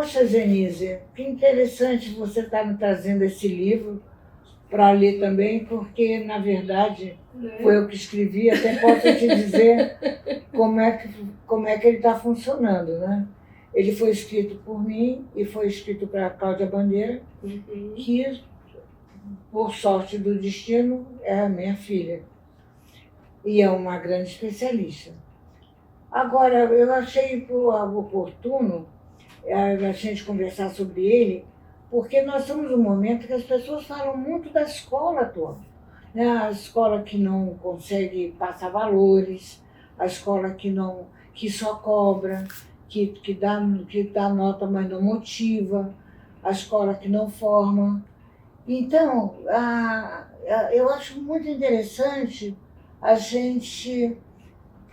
Poxa, Zenise, que interessante você estar me trazendo esse livro para ler também, porque, na verdade, foi eu que escrevi, até posso te dizer como é que ele está funcionando, né? Ele foi escrito por mim e foi escrito para a Cláudia Bandeira, que, por sorte do destino, é a minha filha. E é uma grande especialista. Agora, eu achei oportuno a gente conversar sobre ele, porque nós estamos num momento que as pessoas falam muito da escola atual, né? A escola que não consegue passar valores, a escola que só cobra, que dá nota, mas não motiva, a escola que não forma. Então, eu acho muito interessante a gente...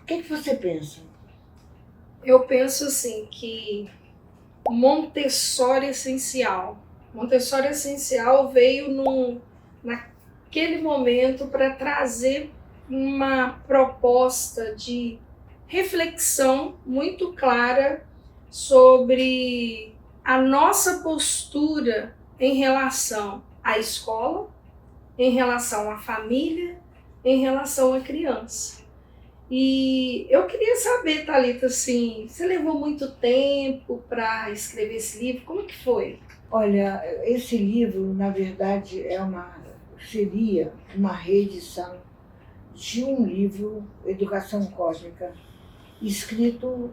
O que você pensa? Eu penso assim que Montessori essencial. Montessori essencial veio naquele momento para trazer uma proposta de reflexão muito clara sobre a nossa postura em relação à escola, em relação à família, em relação à criança. E eu queria saber, Thalita, assim, você levou muito tempo para escrever esse livro? Como que foi? Olha, esse livro, na verdade, seria uma reedição de um livro, Educação Cósmica, escrito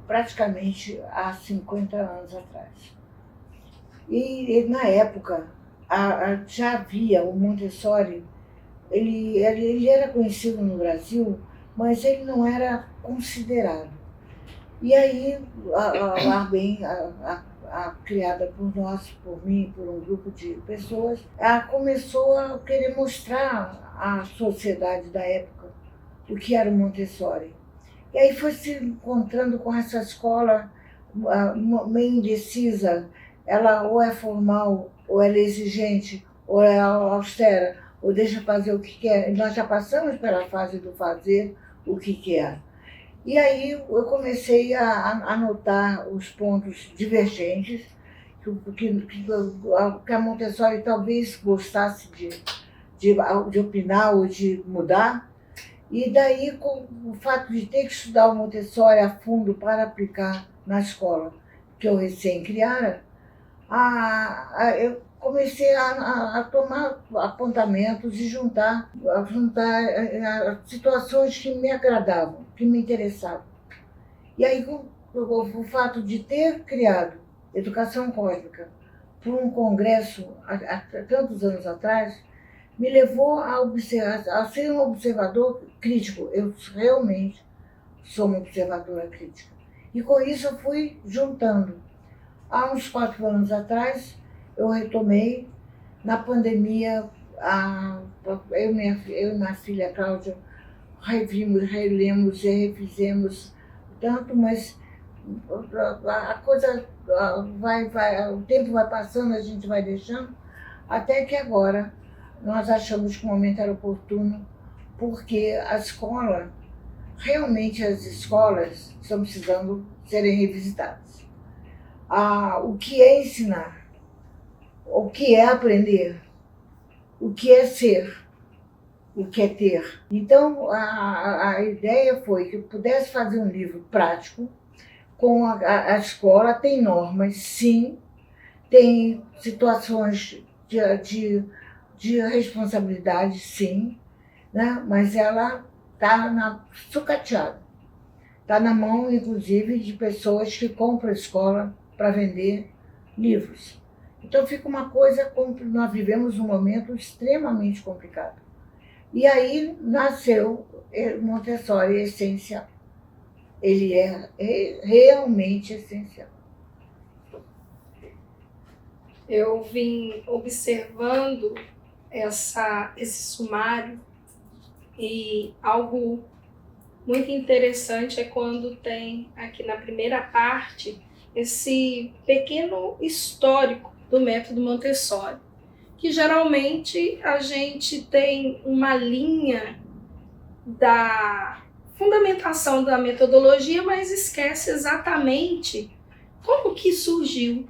praticamente há 50 anos atrás. E na época, já havia o Montessori, ele era conhecido no Brasil, mas ele não era considerado. E aí, a Arbem, criada por nós, por mim, por um grupo de pessoas, ela começou a querer mostrar à sociedade da época o que era o Montessori. E aí foi se encontrando com essa escola meio indecisa. Ela ou é formal, ou ela é exigente, ou é austera, ou deixa fazer o que quer. Nós já passamos pela fase do fazer o que quer. E aí eu comecei a notar os pontos divergentes, que a Montessori talvez gostasse de opinar ou de mudar. E daí, com o fato de ter que estudar o Montessori a fundo para aplicar na escola que eu recém criara, eu comecei a tomar apontamentos e juntar situações que me agradavam, que me interessavam. E aí, o fato de ter criado Educação Cósmica por um congresso há tantos anos atrás, me levou a ser um observador crítico. Eu realmente sou uma observadora crítica. E com isso eu fui juntando. Há uns 4 anos atrás, eu retomei, na pandemia, eu e minha filha Cláudia revimos, relemos e refizemos tanto, mas a coisa o tempo vai passando, a gente vai deixando, até que agora nós achamos que o momento era oportuno, porque a escola, realmente as escolas estão precisando serem revisitadas. O que é ensinar? O que é aprender? O que é ser? O que é ter? Então, a ideia foi que eu pudesse fazer um livro prático com a escola. Tem normas, sim, tem situações de responsabilidade, sim, né? Mas ela está sucateada. Está na mão, inclusive, de pessoas que compram a escola para vender livros. Então fica uma coisa, nós vivemos um momento extremamente complicado. E aí nasceu Montessori essencial. Ele é realmente essencial. Eu vim observando esse sumário e algo muito interessante é quando tem aqui na primeira parte esse pequeno histórico do método Montessori, que geralmente a gente tem uma linha da fundamentação da metodologia, mas esquece exatamente como que surgiu,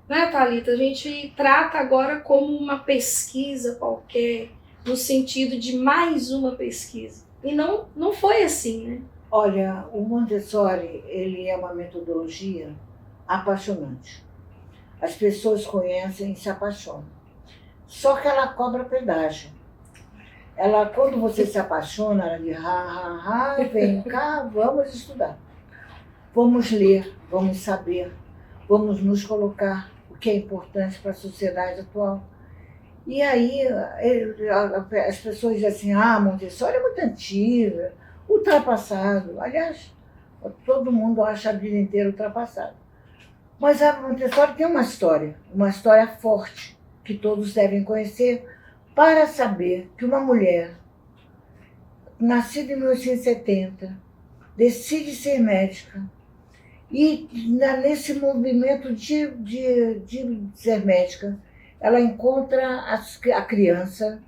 né, Thalita? A gente trata agora como uma pesquisa qualquer, no sentido de mais uma pesquisa. E não foi assim, né? Olha, o Montessori, ele é uma metodologia apaixonante. As pessoas conhecem e se apaixonam. Só que ela cobra pedágio. Ela, quando você se apaixona, ela diz, vem cá, vamos estudar. Vamos ler, vamos saber, vamos nos colocar o que é importante para a sociedade atual. E aí as pessoas dizem assim, Montessori é muito antiga, ultrapassado. Aliás, todo mundo acha a vida inteira ultrapassado. Mas a Montessori tem uma história forte, que todos devem conhecer, para saber que uma mulher, nascida em 1870, decide ser médica, e nesse movimento de ser médica, ela encontra a criança,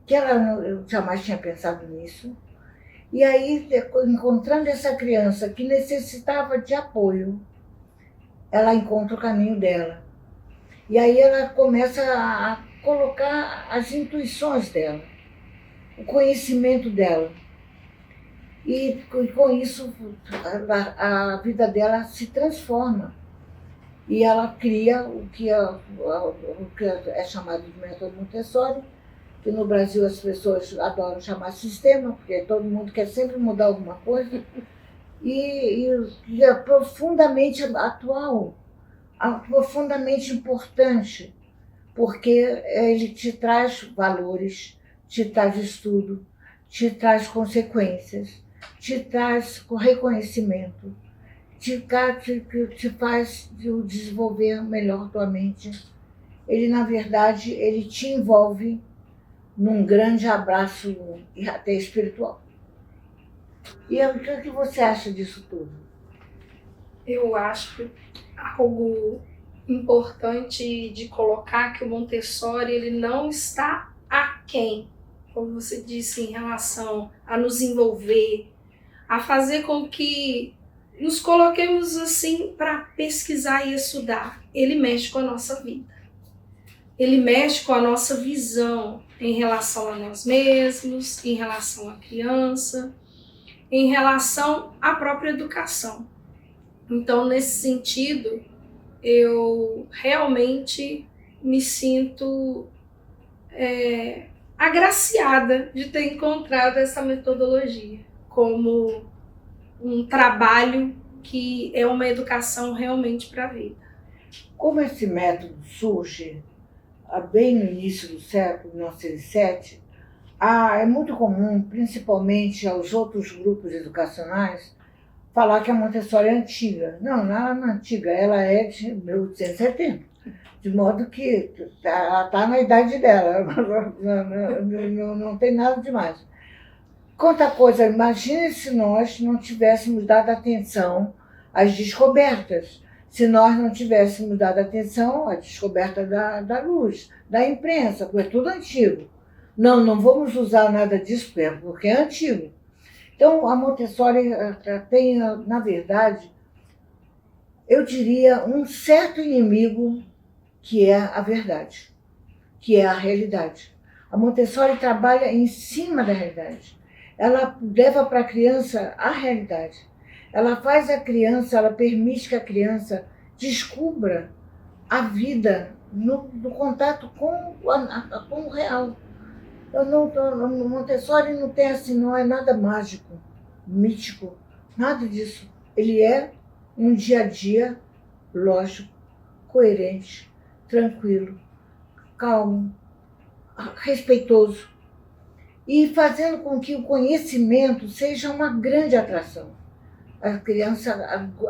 que eu jamais tinha pensado nisso, e aí, encontrando essa criança que necessitava de apoio, ela encontra o caminho dela. E aí ela começa a colocar as intuições dela, o conhecimento dela. E com isso a vida dela se transforma. E ela cria o que é chamado de método Montessori, que no Brasil as pessoas adoram chamar sistema, porque todo mundo quer sempre mudar alguma coisa, e é profundamente atual, profundamente importante, porque ele te traz valores, te traz estudo, te traz consequências, te traz reconhecimento, te faz desenvolver melhor tua mente. Ele, na verdade, ele te envolve num grande abraço até espiritual. E o que você acha disso tudo? Eu acho algo importante de colocar que o Montessori ele não está aquém, como você disse, em relação a nos envolver, a fazer com que nos coloquemos assim para pesquisar e estudar. Ele mexe com a nossa vida. Ele mexe com a nossa visão em relação a nós mesmos, em relação à criança, em relação à própria educação. Então, nesse sentido, eu realmente me sinto agraciada de ter encontrado essa metodologia como um trabalho que é uma educação realmente para a vida. Como esse método surge bem no início do século, 1907, é muito comum, principalmente aos outros grupos educacionais, falar que a Montessori é antiga. Não, ela não é antiga, ela é de 1870. De modo que ela está na idade dela, não tem nada demais. Quanta coisa, imagine se nós não tivéssemos dado atenção às descobertas, se nós não tivéssemos dado atenção à descoberta da luz, da imprensa, porque é tudo antigo. Não vamos usar nada disso porque é antigo. Então, a Montessori tem, na verdade, eu diria, um certo inimigo que é a verdade, que é a realidade. A Montessori trabalha em cima da realidade. Ela leva para a criança a realidade. Ela faz a criança, ela permite que a criança descubra a vida no contato com o real. O Montessori não tem assim, não é nada mágico, mítico, nada disso. Ele é um dia a dia lógico, coerente, tranquilo, calmo, respeitoso e fazendo com que o conhecimento seja uma grande atração. A criança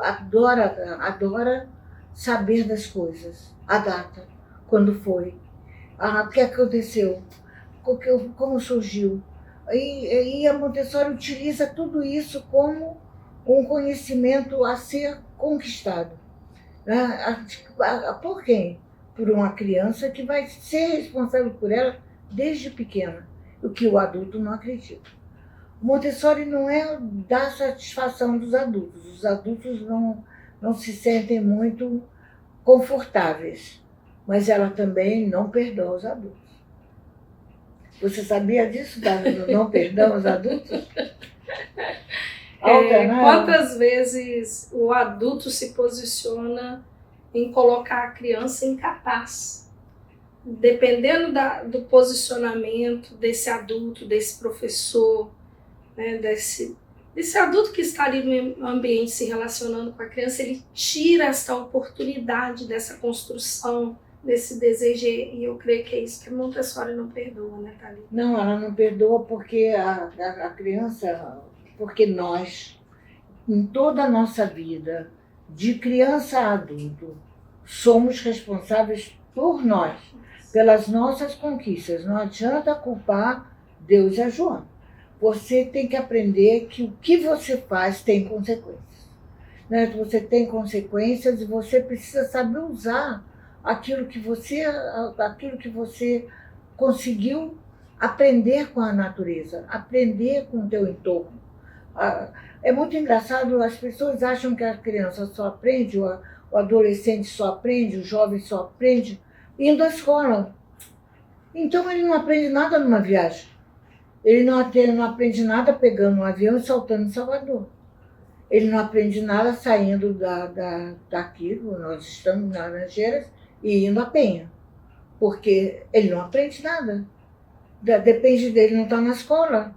adora saber das coisas, a data, quando foi, o que aconteceu, como surgiu. E a Montessori utiliza tudo isso como um conhecimento a ser conquistado. Por quem? Por uma criança que vai ser responsável por ela desde pequena, o que o adulto não acredita. Montessori não é dar satisfação dos adultos. Os adultos não se sentem muito confortáveis, mas ela também não perdoa os adultos. Você sabia disso, do não perdão aos adultos? Quantas vezes o adulto se posiciona em colocar a criança incapaz? Dependendo do posicionamento desse adulto, desse professor, né, desse adulto que está ali no ambiente se relacionando com a criança, ele tira essa oportunidade dessa construção, desse desejo, e eu creio que é isso que a Montessori não perdoa, né, Thalita? Não, ela não perdoa porque a criança, porque nós, em toda a nossa vida, de criança a adulto, somos responsáveis por nós, pelas nossas conquistas. Não adianta culpar Deus e a Joana. Você tem que aprender que o que você faz tem consequências. Né? Você tem consequências e você precisa saber usar aquilo que você conseguiu aprender com a natureza, aprender com o teu entorno. É muito engraçado, as pessoas acham que a criança só aprende, o adolescente só aprende, o jovem só aprende indo à escola. Então ele não aprende nada numa viagem. Ele não aprende nada pegando um avião e saltando em Salvador. Ele não aprende nada saindo daqui, nós estamos nas Laranjeiras, e indo à Penha. Porque ele não aprende nada. Depende dele não estar na escola.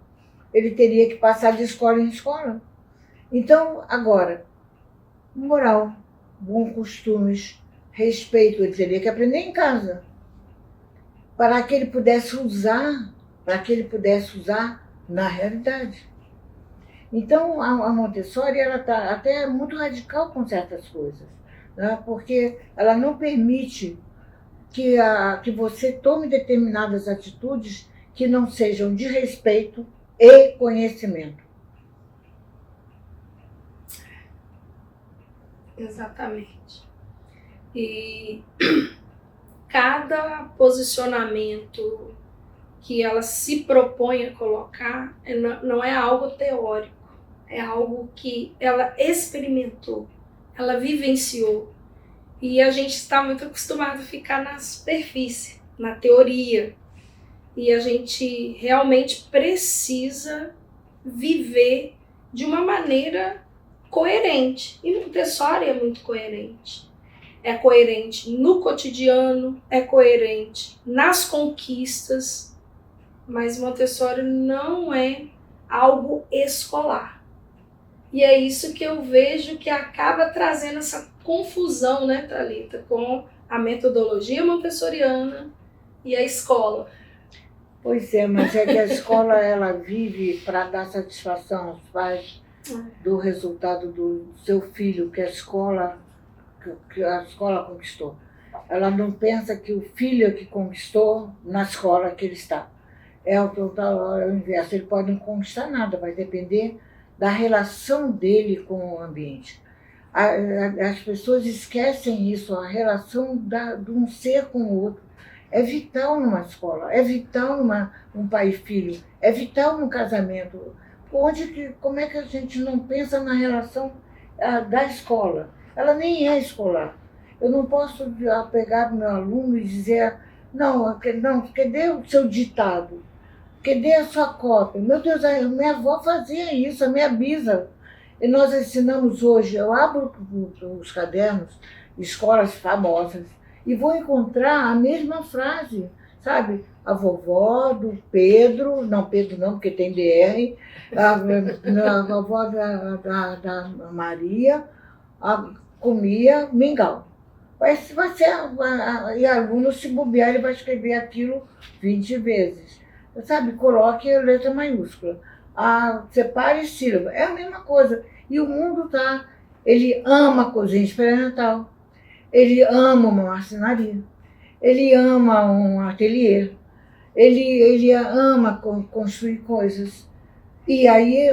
Ele teria que passar de escola em escola. Então, agora, moral, bons costumes, respeito, ele teria que aprender em casa. Para que ele pudesse usar na realidade. Então, a Montessori ela está até muito radical com certas coisas, né? Porque ela não permite que você tome determinadas atitudes que não sejam de respeito e conhecimento. Exatamente. E cada posicionamento que ela se propõe a colocar não é algo teórico, é algo que ela experimentou, ela vivenciou. E a gente está muito acostumado a ficar na superfície, na teoria. E a gente realmente precisa viver de uma maneira coerente. E Montessori é muito coerente. É coerente no cotidiano, é coerente nas conquistas, mas Montessori não é algo escolar. E é isso que eu vejo que acaba trazendo essa confusão, né, Thalita, com a metodologia montessoriana e a escola. Pois é, mas é que a escola ela vive para dar satisfação aos pais do resultado do seu filho que a escola conquistou. Ela não pensa que o filho é que conquistou na escola que ele está. É o inverso, ele pode não conquistar nada, vai depender da relação dele com o ambiente. As pessoas esquecem isso, a relação de um ser com o outro. É vital numa escola, é vital num pai e filho, é vital num casamento. Como é que a gente não pensa na relação da escola? Ela nem é escolar. Eu não posso pegar meu aluno e dizer, não, cadê o seu ditado? Cadê a sua cópia? Meu Deus, a minha avó fazia isso, a minha bisa. E nós ensinamos hoje, eu abro os cadernos, escolas famosas, e vou encontrar a mesma frase, sabe? A vovó do Pedro não, porque tem DR, a vovó da Maria comia mingau. Vai ser, e aluno, se bobear, ele vai escrever aquilo 20 vezes. Sabe, coloque a letra maiúscula. Separe sílaba. É a mesma coisa. E o mundo ele ama a cozinha experimental. Ele ama uma marcenaria. Ele ama um ateliê. Ele ama construir coisas. E aí,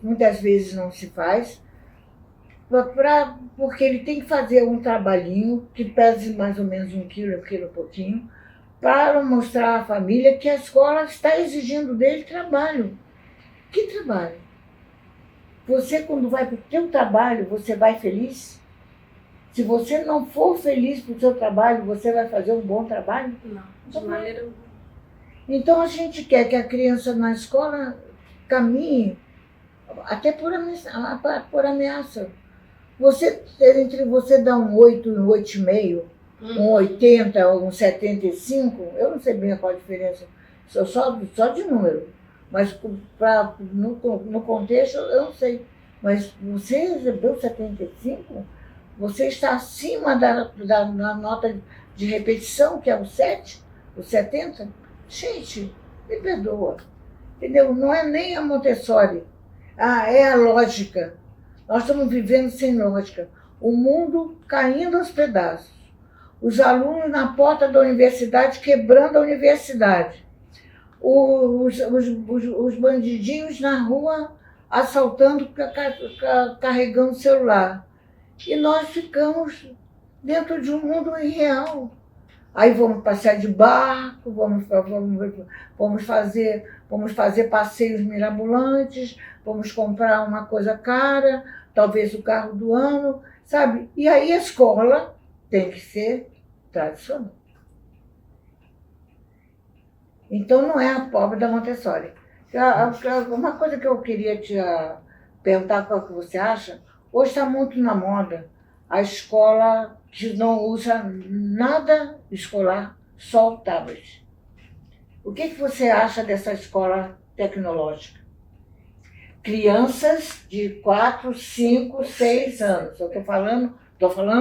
muitas vezes não se faz, porque ele tem que fazer um trabalhinho que pese mais ou menos 1 quilo e pouquinho, para mostrar à família que a escola está exigindo dele trabalho. Que trabalho? Você, quando vai para o seu trabalho, você vai feliz? Se você não for feliz para o seu trabalho, você vai fazer um bom trabalho? Não, de maneira alguma. Então, a gente quer que a criança na escola caminhe até por ameaça. Entre você dar um 8 e um 8,5, um 80 ou um 75, eu não sei bem qual a diferença, só de número. Mas no contexto eu não sei. Mas você recebeu 75, você está acima da nota de repetição, que é o 7, o 70. Gente, me perdoa. Entendeu? Não é nem a Montessori. É a lógica. Nós estamos vivendo sem lógica. O mundo caindo aos pedaços. Os alunos na porta da universidade quebrando a universidade. Os bandidinhos na rua assaltando, carregando celular. E nós ficamos dentro de um mundo irreal. Aí vamos passear de barco, vamos fazer passeios mirabolantes, vamos comprar uma coisa cara, talvez o carro do ano, sabe? E aí a escola tem que ser tradicional. Então não é a pobre da Montessori. Uma coisa que eu queria te perguntar, qual que você acha, hoje está muito na moda a escola que não usa nada escolar, só o tablet. O que você acha dessa escola tecnológica? Crianças de 4, 5, 6 anos. Eu estou falando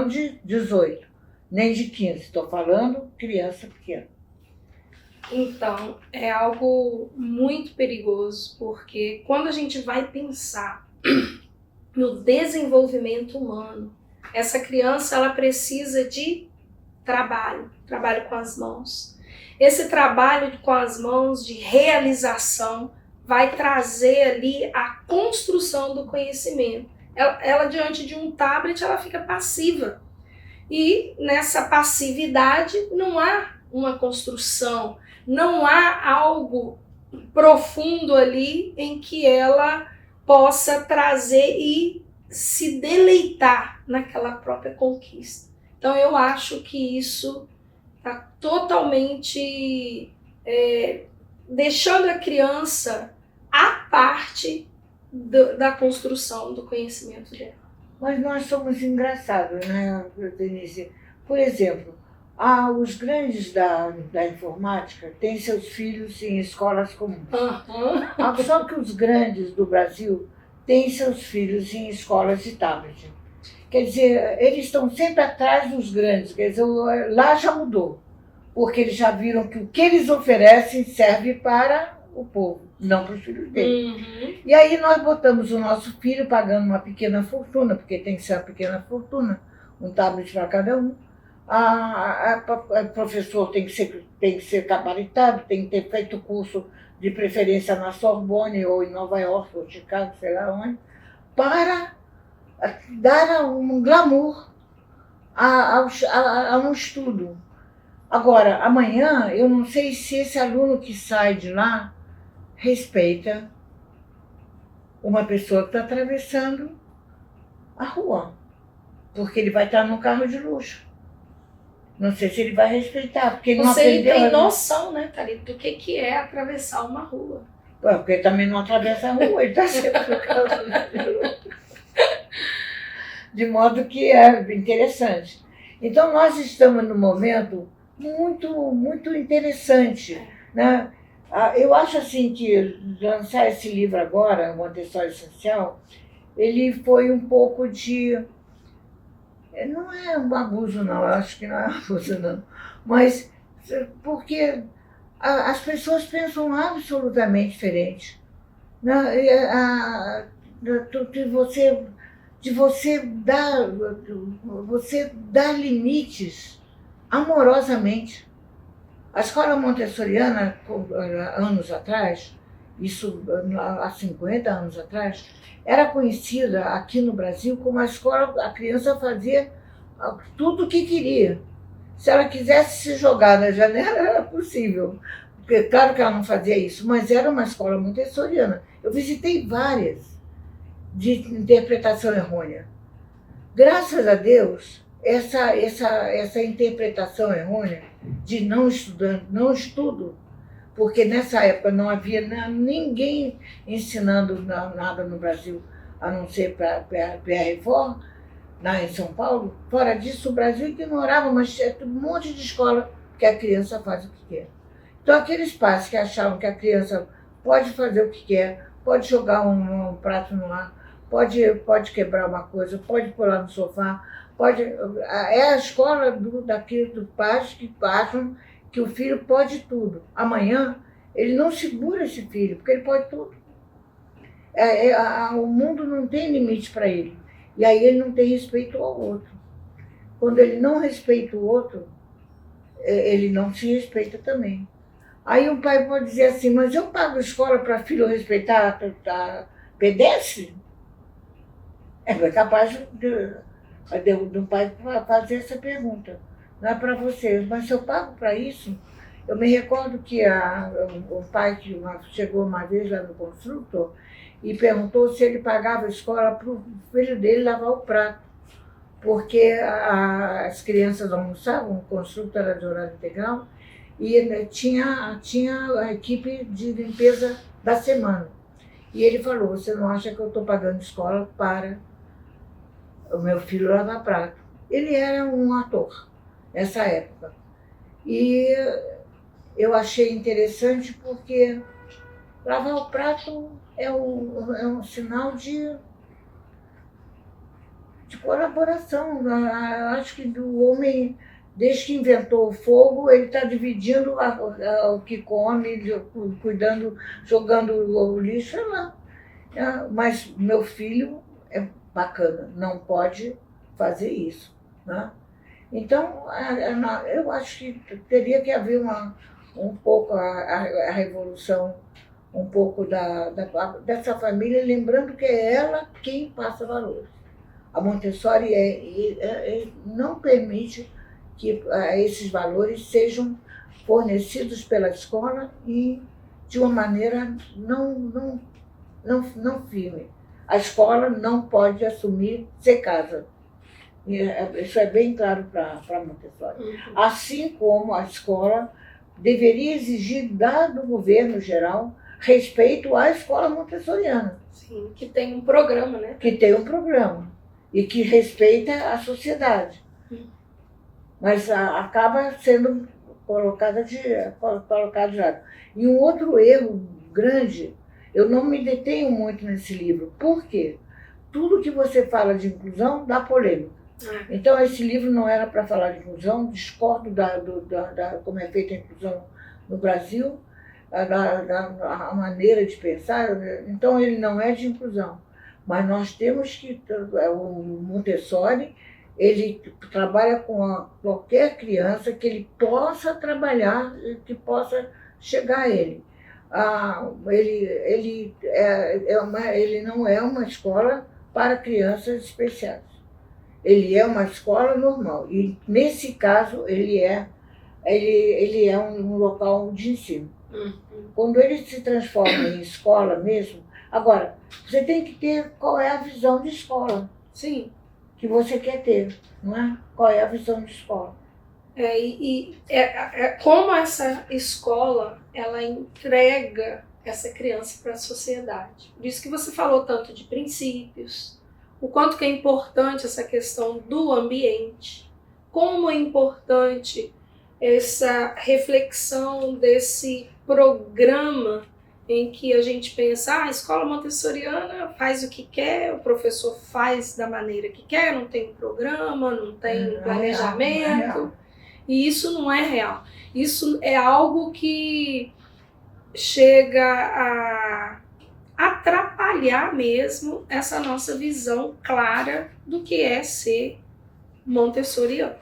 de 18, nem de 15, estou falando criança pequena. Então, é algo muito perigoso, porque quando a gente vai pensar no desenvolvimento humano, essa criança ela precisa de trabalho com as mãos. Esse trabalho com as mãos de realização vai trazer ali a construção do conhecimento. Ela diante de um tablet, ela fica passiva. E nessa passividade não há uma construção, não há algo profundo ali em que ela possa trazer e se deleitar naquela própria conquista. Então eu acho que isso está totalmente deixando a criança à parte da construção do conhecimento dela. Mas nós somos engraçados, né, Denise? Por exemplo, os grandes da informática têm seus filhos em escolas comuns. Só que os grandes do Brasil têm seus filhos em escolas de tablet. Quer dizer, eles estão sempre atrás dos grandes. Quer dizer, lá já mudou, porque eles já viram que o que eles oferecem serve para o povo, não para os filhos deles. E aí nós botamos o nosso filho pagando uma pequena fortuna, porque tem que ser uma pequena fortuna, um tablet para cada um. O professor tem que ser gabaritado, tem que ter feito curso de preferência na Sorbonne ou em Nova York ou Chicago, sei lá onde, para dar um glamour a um estudo. Agora, amanhã, eu não sei se esse aluno que sai de lá respeita uma pessoa que está atravessando a rua, porque ele vai estar num carro de luxo. Não sei se ele vai respeitar, porque ele não aprendeu. Você tem noção, né, Thalita, do que é atravessar uma rua. Porque ele também não atravessa a rua, ele está sempre no carro de luxo. De modo que é interessante. Então, nós estamos num momento muito, muito interessante, né? Eu acho assim que lançar esse livro agora, Montessori Essencial, ele foi um pouco de... Não é um abuso, não, eu acho que não é abuso, não. Mas porque as pessoas pensam absolutamente diferente. De você dar limites amorosamente. A escola montessoriana, anos atrás, isso há 50 anos atrás, era conhecida aqui no Brasil como a escola, a criança fazia tudo o que queria. Se ela quisesse se jogar na janela, era possível. Porque, claro que ela não fazia isso, mas era uma escola montessoriana. Eu visitei várias. de interpretação errônea. Graças a Deus, essa interpretação errônea de não estudando, não estudo, porque nessa época não havia ninguém ensinando nada no Brasil, a não ser para a Refor, em São Paulo. Fora disso, o Brasil ignorava, mas tinha um monte de escola que a criança faz o que quer. Então, aqueles pais que achavam que a criança pode fazer o que quer, pode jogar um prato no ar, pode quebrar uma coisa, pode pular no sofá, é a escola dos pais que acham que o filho pode tudo. Amanhã, ele não segura esse filho, porque ele pode tudo. O mundo não tem limite para ele. E aí ele não tem respeito ao outro. Quando ele não respeita o outro, ele não se respeita também. Aí o pai pode dizer assim, mas eu pago escola para filho respeitar a pedestre? É capaz do pai fazer essa pergunta. Não é para você, mas se eu pago para isso, eu me recordo que um pai que chegou uma vez lá no Construtor e perguntou se ele pagava a escola para o filho dele lavar o prato, porque as crianças almoçavam, o Construtor era de horário integral, e tinha a equipe de limpeza da semana. E ele falou, você não acha que eu estou pagando escola para o meu filho lavar prato? Ele era um ator nessa época. E eu achei interessante porque lavar o prato é um sinal de colaboração. Eu acho que do homem, desde que inventou o fogo, ele está dividindo o que come, cuidando, jogando o lixo, sei lá. Mas meu filho é bacana, não pode fazer isso, né? Então, eu acho que teria que haver um pouco a revolução, um pouco dessa família, lembrando que é ela quem passa valores. A Montessori não permite que esses valores sejam fornecidos pela escola e de uma maneira não firme. A escola não pode assumir ser casa. Isso é bem claro para Montessori. Uhum. Assim como a escola deveria exigir do governo geral respeito à escola montessoriana. Sim, que tem um programa, né? Que tem um programa e que respeita a sociedade. Mas acaba sendo colocado de lado. E um outro erro grande, eu não me detenho muito nesse livro. Por quê? Tudo que você fala de inclusão dá polêmica. Então, esse livro não era para falar de inclusão, discordo como é feita a inclusão no Brasil, a maneira de pensar, então ele não é de inclusão. Mas nós temos que, o Montessori, ele trabalha com qualquer criança que ele possa trabalhar, que possa chegar a ele. Ele não é uma escola para crianças especiais. Ele é uma escola normal. E, nesse caso, ele é um local de ensino. Quando ele se transforma em escola mesmo... Agora, você tem que ter qual é a visão de escola. Sim. Que você quer ter, não é? Qual é a visão de escola. Como essa escola, ela entrega essa criança para a sociedade. Por isso que você falou tanto de princípios, o quanto que é importante essa questão do ambiente, como é importante essa reflexão desse programa em que a gente pensa, a escola montessoriana faz o que quer, o professor faz da maneira que quer, não tem programa, não tem planejamento, e isso não é real. Isso é algo que chega a atrapalhar mesmo essa nossa visão clara do que é ser montessoriano.